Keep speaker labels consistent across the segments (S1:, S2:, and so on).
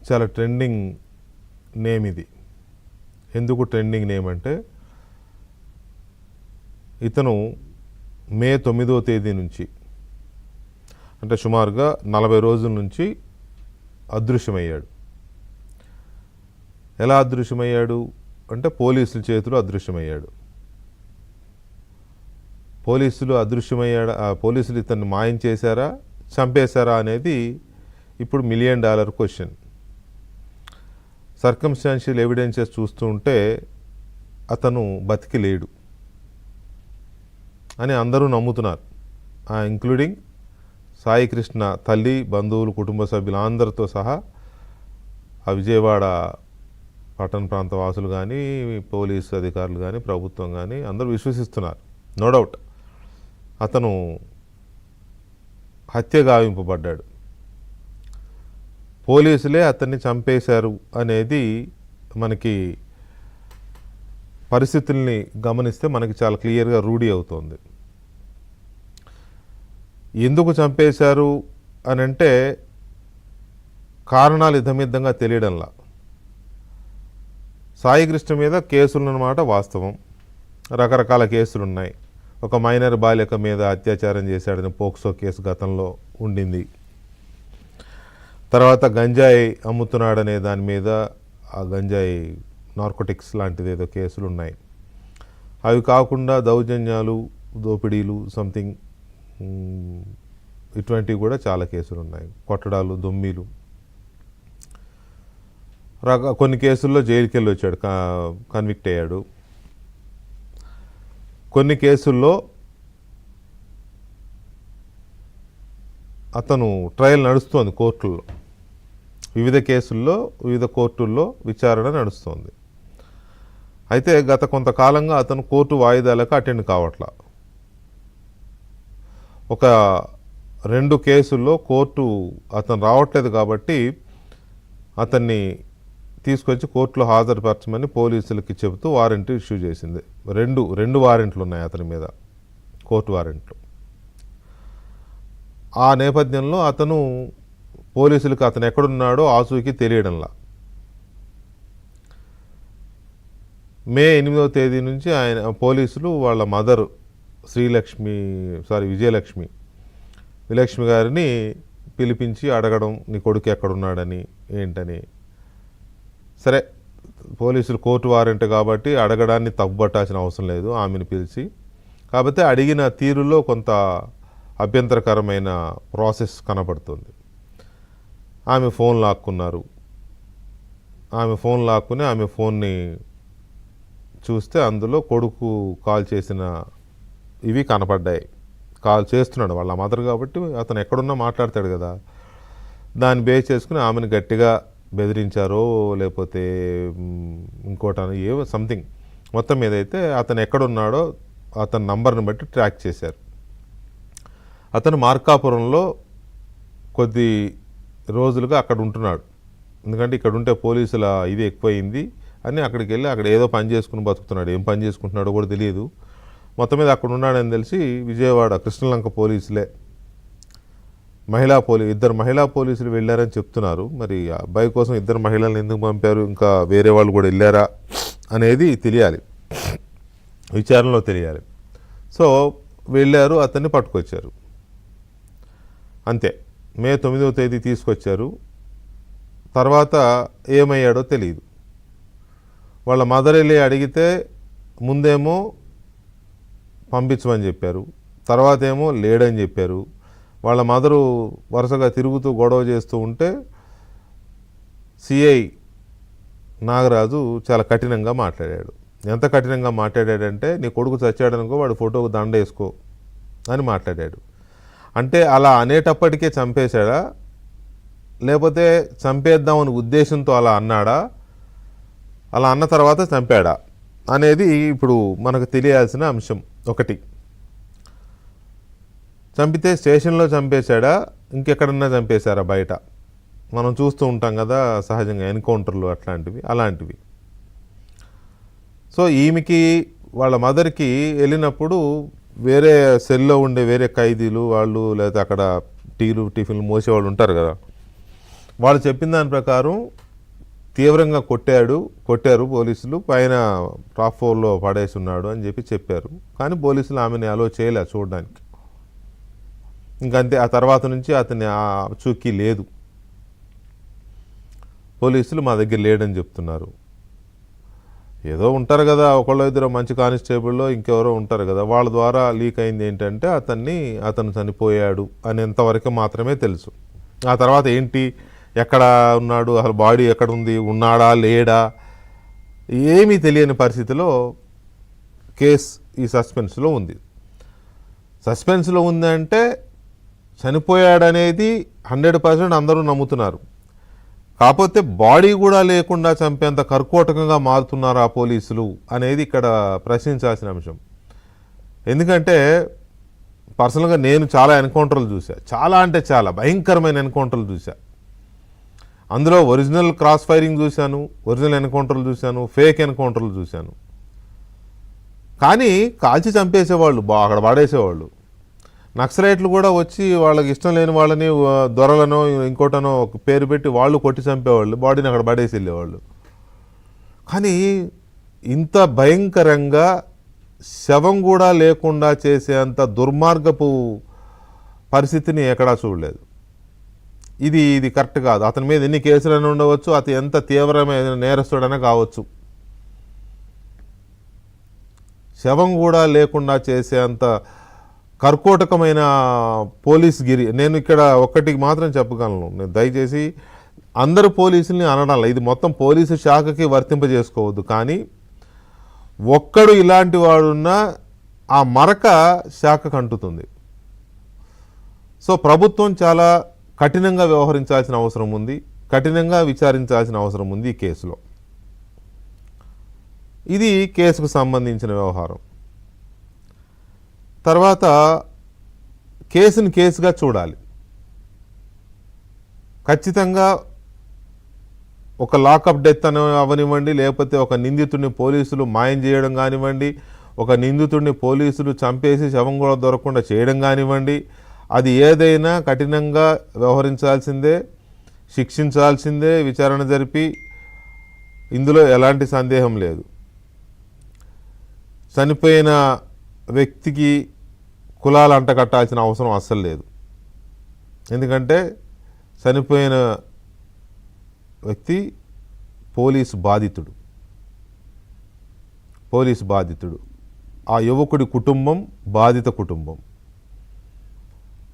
S1: చాలా trending name ఇది. ఎందుకు ట్రెండింగ్ నేమ్ అంటే ఇతను మే 9వ తేదీ నుంచి అంటే సుమారుగా 40 రోజుల నుంచి అదృశ్యమయ్యాడు. ఎలా అదృశ్యమయ్యాడు అంటే పోలీసుల చేతిలో అదృశ్యమయ్యాడు. పోలీసులు ఇతన్ని మాయం చేశారా, చంపేశారా అనేది ఇప్పుడు $1 మిలియన్ క్వశ్చన్. సర్కమ్స్టాన్షియల్ ఎవిడెన్సెస్ చూస్తూ ఉంటే అతను బతికి లేడు అని అందరూ నమ్ముతున్నారు, ఇంక్లూడింగ్ సాయి కృష్ణ తల్లి, బంధువులు, కుటుంబ సభ్యులు అందరితో సహా ఆ విజయవాడ పట్టణ ప్రాంత వాసులు కానీ, పోలీసు అధికారులు కానీ, ప్రభుత్వం కానీ అందరూ విశ్వసిస్తున్నారు. నో డౌట్ అతను హత్య గావింపబడ్డాడు, పోలీసులే అతన్ని చంపేశారు అనేది మనకి పరిస్థితుల్ని గమనిస్తే మనకి చాలా క్లియర్గా రూఢి అవుతోంది. ఎందుకు చంపేశారు అని అంటే కారణాలు ఇదమిద్దంగా తెలియడంలా. సాయి కృష్ణ మీద కేసులున్నమాట వాస్తవం, రకరకాల కేసులు ఉన్నాయి. ఒక మైనర్ బాలిక మీద అత్యాచారం చేశాడని పోక్సో కేసు గతంలో ఉండింది. తర్వాత గంజాయి అమ్ముతున్నాడనే దాని మీద ఆ గంజాయి నార్కోటిక్స్ లాంటిది ఏదో కేసులు ఉన్నాయి. అవి కాకుండా దౌర్జన్యాలు, దోపిడీలు, సంథింగ్ ఇటువంటివి కూడా చాలా కేసులు ఉన్నాయి. కొట్టడాలు, దొమ్మీలు, కొన్ని కేసుల్లో జైలుకి వెళ్ళి వచ్చాడు, కన్విక్ట్ అయ్యాడు. కొన్ని కేసుల్లో అతను ట్రయల్ నడుస్తోంది కోర్టుల్లో, వివిధ కేసుల్లో వివిధ కోర్టుల్లో విచారణ నడుస్తోంది. అయితే గత కొంతకాలంగా అతను కోర్టు వాయిదాలకు అటెండ్ కావట్లా. ఒక 2 కేసుల్లో కోర్టు అతను రావట్లేదు కాబట్టి అతన్ని తీసుకొచ్చి కోర్టులో హాజరుపరచమని పోలీసులకి చెబుతూ వారెంట్ ఇష్యూ చేసింది. రెండు వారెంట్లు ఉన్నాయి అతని మీద, కోర్టు వారెంట్లు. ఆ నేపథ్యంలో అతను పోలీసులకు అతను ఎక్కడున్నాడో ఆచూకీ తెలియడంలా. మే 8వ తేదీ నుంచి పోలీసులు వాళ్ళ మదర్ విజయలక్ష్మి గారిని పిలిపించి అడగడం, నీ కొడుకు ఎక్కడున్నాడని, ఏంటని. సరే, పోలీసులు కోర్టు వారెంట్ కాబట్టి అడగడాన్ని తప్పుపట్టాల్సిన అవసరం లేదు ఆమెను పిలిచి. కాకపోతే అడిగిన తీరులో కొంత అభ్యంతరకరమైన ప్రాసెస్ కనబడుతుంది. ఆమె ఫోన్ లాక్కున్నారు. ఆమె ఫోన్ని చూస్తే అందులో కొడుకు కాల్ చేసిన ఇవి కనపడ్డాయి. కాల్ చేస్తున్నాడు వాళ్ళ మదర్ కాబట్టి అతను ఎక్కడున్నా మాట్లాడతాడు కదా. దాన్ని బేస్ చేసుకుని ఆమెను గట్టిగా బెదిరించారో లేకపోతే ఇంకోటనో ఏవో సంథింగ్, మొత్తం ఏదైతే అతను ఎక్కడున్నాడో అతని నంబర్ని బట్టి ట్రాక్ చేశారు. అతను మార్కాపురంలో కొద్ది రోజులుగా అక్కడ ఉంటున్నాడు. ఎందుకంటే ఇక్కడ ఉంటే పోలీసుల ఇది ఎక్కువైంది అని అక్కడికి వెళ్ళి అక్కడ ఏదో పని చేసుకుని బతుకుతున్నాడు. ఏం పని చేసుకుంటున్నాడో కూడా తెలియదు. మొత్తం మీద అక్కడ ఉన్నాడని తెలిసి విజయవాడ కృష్ణలంక పోలీసులే ఇద్దరు మహిళా పోలీసులు వెళ్ళారని చెప్తున్నారు. మరి అబ్బాయి కోసం 2 మహిళలను ఎందుకు పంపారు, ఇంకా వేరే వాళ్ళు కూడా వెళ్ళారా అనేది తెలియాలి, విచారణలో తెలియాలి. సో వెళ్ళారు, అతన్ని పట్టుకొచ్చారు. అంతే, మే 9వ తేదీ తీసుకొచ్చారు. తర్వాత ఏమయ్యాడో తెలియదు. వాళ్ళ మదర్ వెళ్ళి అడిగితే ముందేమో పంపించమని చెప్పారు, తర్వాత ఏమో లేడని చెప్పారు. వాళ్ళ మదరు వరుసగా తిరుగుతూ గొడవ చేస్తూ ఉంటే సిఐ నాగరాజు చాలా కఠినంగా మాట్లాడాడు. ఎంత కఠినంగా మాట్లాడాడంటే, నీ కొడుకు చచ్చాడనుకో వాడు ఫోటోకు దండ వేసుకో అని మాట్లాడాడు. అంటే అలా అనేటప్పటికే చంపేశాడా, లేకపోతే చంపేద్దామని ఉద్దేశంతో అలా అన్నాడా, అలా అన్న తర్వాత చంపాడా అనేది ఇప్పుడు మనకు తెలియాల్సిన అంశం. ఒకటి, చంపితే స్టేషన్లో చంపేశాడా, ఇంకెక్కడన్నా చంపేశారా బయట. మనం చూస్తూ ఉంటాం కదా సహజంగా ఎన్కౌంటర్లు అలాంటివి. సో ఈమెకి వాళ్ళ మదర్కి వెళ్ళినప్పుడు వేరే సెల్లో ఉండే వేరే ఖైదీలు వాళ్ళు, లేదా అక్కడ టీఫిన్లు మోసేవాళ్ళు ఉంటారు కదా, వాళ్ళు చెప్పిన దాని ప్రకారం తీవ్రంగా కొట్టారు పోలీసులు, పైన టాప్ 4లో పడేసి ఉన్నాడు అని చెప్పారు. కానీ పోలీసులు ఆమెని అలో చేయలే చూడడానికి. ఇంకంతే, ఆ తర్వాత నుంచి అతని ఆ చూకీ లేదు. పోలీసులు మా దగ్గర లేడని చెప్తున్నారు. ఏదో ఉంటారు కదా, ఒకళ్ళో ఇద్దరు మంచి కానిస్టేబుల్లో ఇంకెవరో ఉంటారు కదా, వాళ్ళ ద్వారా లీక్ అయింది ఏంటంటే అతను చనిపోయాడు అనేంతవరకు మాత్రమే తెలుసు. ఆ తర్వాత ఏంటి, ఎక్కడ ఉన్నాడు, అసలు బాడీ ఎక్కడ ఉంది, ఉన్నాడా లేడా, ఏమీ తెలియని పరిస్థితిలో కేసు ఈ సస్పెన్స్లో ఉంది. సస్పెన్స్లో ఉందంటే చనిపోయాడనేది 100% అందరూ నమ్ముతున్నారు. కాకపోతే బాడీ కూడా లేకుండా చంపేంత కర్కోటకంగా మారుతున్నారు ఆ పోలీసులు అనేది ఇక్కడ ప్రశ్నించాల్సిన అంశం. ఎందుకంటే పర్సనల్గా నేను చాలా ఎన్కౌంటర్లు చూసా, చాలా అంటే చాలా భయంకరమైన ఎన్కౌంటర్లు చూసా. అందులో ఒరిజినల్ క్రాస్ ఫైరింగ్ చూశాను, ఒరిజినల్ ఎన్కౌంటర్లు చూశాను, ఫేక్ ఎన్కౌంటర్లు చూశాను. కానీ కాల్చి చంపేసేవాళ్ళు, అక్కడ పడేసేవాళ్ళు. నక్సలైట్లు కూడా వచ్చి వాళ్ళకి ఇష్టం లేని వాళ్ళని దొరలనో ఇంకోటనో పేరు పెట్టి వాళ్ళు కొట్టి చంపేవాళ్ళు, బాడీని అక్కడ పడేసి వెళ్ళేవాళ్ళు. కానీ ఇంత భయంకరంగా శవం కూడా లేకుండా చేసేంత దుర్మార్గపు పరిస్థితిని ఎక్కడా చూడలేదు. ఇది కరెక్ట్ కాదు. అతని మీద ఎన్ని కేసులైనా ఉండవచ్చు, అతను ఎంత తీవ్రమైన నేరస్తుడైనా కావచ్చు. శవం కూడా లేకుండా చేసేంత కర్కోటకమైన పోలీస్ గిరి. నేను ఇక్కడ ఒక్కటికి మాత్రం చెప్పగలను, నేను దయచేసి అందరు పోలీసుల్ని అనడాలి, ఇది మొత్తం పోలీసు శాఖకి వర్తింపజేసుకోవద్దు. కానీ ఒక్కడు ఇలాంటి వాడున్నా ఆ మరక శాఖకు అంటుతుంది. సో ప్రభుత్వం చాలా కఠినంగా వ్యవహరించాల్సిన అవసరం ఉంది, కఠినంగా విచారించాల్సిన అవసరం ఉంది ఈ కేసులో. ఇది కేసుకు సంబంధించిన వ్యవహారం. తర్వాత కేసుని కేసుగా చూడాలి. ఖచ్చితంగా ఒక లాకప్ డెత్ అని అవనివ్వండి, లేకపోతే ఒక నిందితుడిని పోలీసులు మాయం చేయడం కానివ్వండి, ఒక నిందితుడిని పోలీసులు చంపేసి శవం కూడా దొరకకుండా చేయడం కానివ్వండి, అది ఏదైనా కఠినంగా వ్యవహరించాల్సిందే, శిక్షించాల్సిందే, విచారణ జరిపి. ఇందులో ఎలాంటి సందేహం లేదు. చనిపోయిన వ్యక్తికి కులాలు అంటకట్టాల్సిన అవసరం అస్సలు లేదు. ఎందుకంటే చనిపోయిన వ్యక్తి పోలీసు బాధితుడు. ఆ యువకుడి కుటుంబం బాధిత కుటుంబం.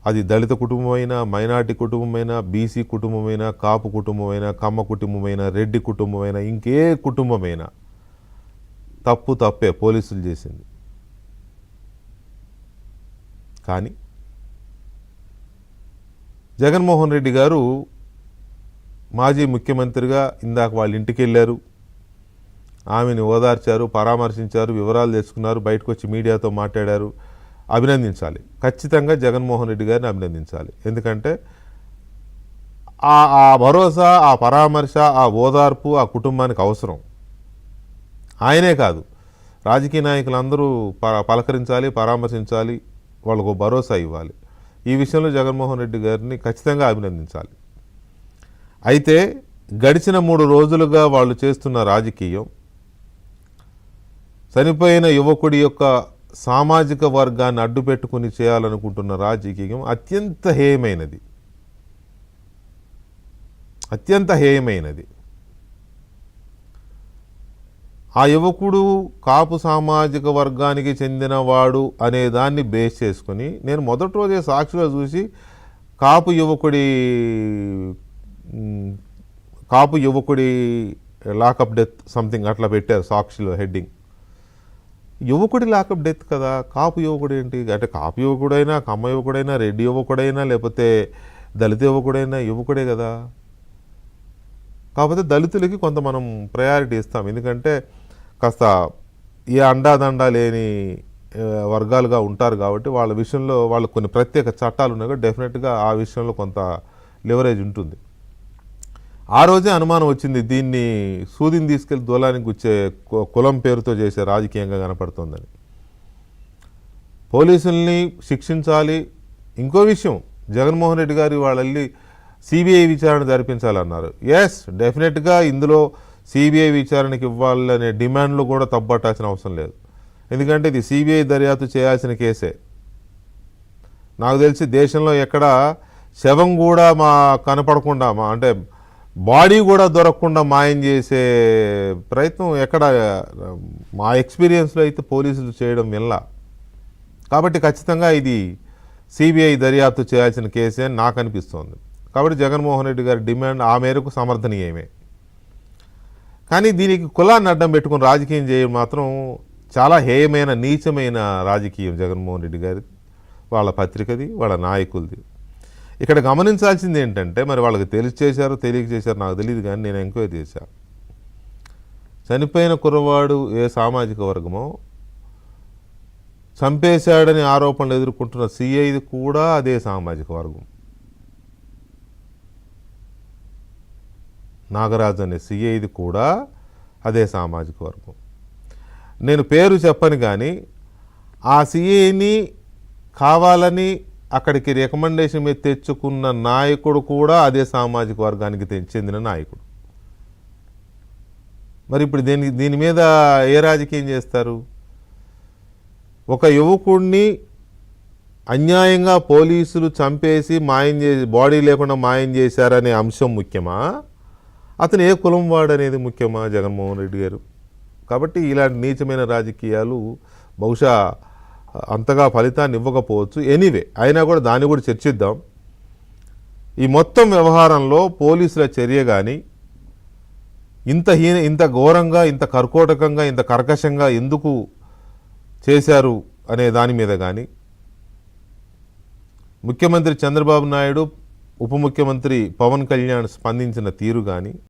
S1: అది దళిత కుటుంబమైనా, మైనార్టీ కుటుంబమైనా, బీసీ కుటుంబమైనా, కాపు కుటుంబమైనా, కమ్మ కుటుంబమైనా, రెడ్డి కుటుంబమైనా, ఇంకే కుటుంబమైనా తప్పే పోలీసులు చేసింది. కానీ జగన్మోహన్ రెడ్డి గారు మాజీ ముఖ్యమంత్రిగా ఇందాక వాళ్ళ ఇంటికి వెళ్ళారు, ఆమెను ఓదార్చారు, పరామర్శించారు, వివరాలు తెలుసుకున్నారు, బయటకు వచ్చి మీడియాతో మాట్లాడారు. అభినందించాలి, ఖచ్చితంగా జగన్మోహన్ రెడ్డి గారిని అభినందించాలి. ఎందుకంటే ఆ భరోసా, ఆ పరామర్శ, ఆ ఓదార్పు ఆ కుటుంబానికి అవసరం. ఆయనే కాదు, రాజకీయ నాయకులందరూ పలకరించాలి, పరామర్శించాలి, వాళ్ళకు భరోసా ఇవ్వాలి. ఈ విషయంలో జగన్మోహన్ రెడ్డి గారిని ఖచ్చితంగా అభినందించాలి. అయితే గడిచిన 3 రోజులుగా వాళ్ళు చేస్తున్న రాజకీయం, చనిపోయిన యువకుడి యొక్క సామాజిక వర్గాన్ని అడ్డుపెట్టుకుని చేయాలనుకుంటున్న రాజకీయం అత్యంత హేయమైనది. ఆ యువకుడు కాపు సామాజిక వర్గానికి చెందినవాడు అనే దాన్ని బేస్ చేసుకుని, నేను మొదటి రోజే సాక్షిలో చూసి కాపు యువకుడి లాకప్ డెత్ సంథింగ్ అట్లా పెట్టారు సాక్షిలో హెడ్డింగ్. యువకుడి లాకప్ డెత్ కదా, కాపు యువకుడు ఏంటి అంటే, కాపు యువకుడైనా, కమ్మ యువకుడైనా, రెడ్డి యువకుడైనా, లేకపోతే దళిత యువకుడైనా యువకుడే కదా. కాకపోతే దళితులకి కొంత మనం ప్రయారిటీ ఇస్తాం, ఎందుకంటే కాస్త ఏ అండాదండా లేని వర్గాలుగా ఉంటారు కాబట్టి వాళ్ళ విషయంలో వాళ్ళకు కొన్ని ప్రత్యేక చట్టాలు ఉన్నాయి కాబట్టి డెఫినెట్గా ఆ విషయంలో కొంత లివరేజ్ ఉంటుంది. ఆ రోజే అనుమానం వచ్చింది, దీన్ని సూదిని తీసుకెళ్లి దూలానికి గుచ్చే కులం పేరుతో చేసే రాజకీయంగా కనపడుతోందని. పోలీసుల్ని శిక్షించాలి. ఇంకో విషయం, జగన్మోహన్ రెడ్డి గారు వాళ్ళు వెళ్ళి సిబిఐ విచారణ జరిపించాలన్నారు. ఎస్, డెఫినెట్గా ఇందులో సిబిఐ విచారణకి ఇవ్వాలనే డిమాండ్లు కూడా తప్పట్టాల్సిన అవసరం లేదు. ఎందుకంటే ఇది సిబిఐ దర్యాప్తు చేయాల్సిన కేసే. నాకు తెలిసి దేశంలో ఎక్కడ శవం కూడా కనపడకుండా అంటే బాడీ కూడా దొరకకుండా మాయం చేసే ప్రయత్నం ఎక్కడ మా ఎక్స్పీరియన్స్లో అయితే పోలీసులు చేయడం వినలా. కాబట్టి ఖచ్చితంగా ఇది సిబిఐ దర్యాప్తు చేయాల్సిన కేసే అని నాకు అనిపిస్తోంది. కాబట్టి జగన్మోహన్ రెడ్డి గారి డిమాండ్ ఆ మేరకు సమర్థనీయమే. కానీ దీనికి కులాన్ని అడ్డం పెట్టుకుని రాజకీయం చేయడం మాత్రం చాలా హేయమైన నీచమైన రాజకీయం జగన్మోహన్ రెడ్డి గారి, వాళ్ళ పత్రికది, వాళ్ళ నాయకులది. ఇక్కడ గమనించాల్సింది ఏంటంటే, మరి వాళ్ళకి తెలిసి చేశారో తెలియక చేశారో నాకు తెలియదు, కానీ నేను ఎంక్వైరీ చేశాను. చనిపోయిన కుర్రవాడు ఏ సామాజిక వర్గమో, చంపేశాడని ఆరోపణలు ఎదుర్కొంటున్న సిఐది కూడా అదే సామాజిక వర్గం. నాగరాజు అనే సిఐది కూడా అదే సామాజిక వర్గం. నేను పేరు చెప్పను, కానీ ఆ సిఐని కావాలని అక్కడికి రికమెండేషన్ మీద తెచ్చుకున్న నాయకుడు కూడా అదే సామాజిక వర్గానికి చెందిన నాయకుడు. మరి ఇప్పుడు దీని మీద ఏ రాజకీయం చేస్తారు? ఒక యువకుడిని అన్యాయంగా పోలీసులు చంపేసి బాడీ లేకుండా మాయం చేశారనే అంశం ముఖ్యమా, అతను ఏ కులం వాడనేది ముఖ్యమా జగన్మోహన్ రెడ్డి గారు? కాబట్టి ఇలాంటి నీచమైన రాజకీయాలు బహుశా అంతగా ఫలితాన్ని ఇవ్వకపోవచ్చు. ఎనీవే, అయినా కూడా దాన్ని కూడా చర్చిద్దాం. ఈ మొత్తం వ్యవహారంలో పోలీసుల చర్య కానీ ఇంత ఘోరంగా, ఇంత కర్కోటకంగా, ఇంత కర్కశంగా ఎందుకు చేశారు అనే దాని మీద కానీ, ముఖ్యమంత్రి చంద్రబాబు నాయుడు, ఉప ముఖ్యమంత్రి పవన్ కళ్యాణ్ స్పందించిన తీరు కానీ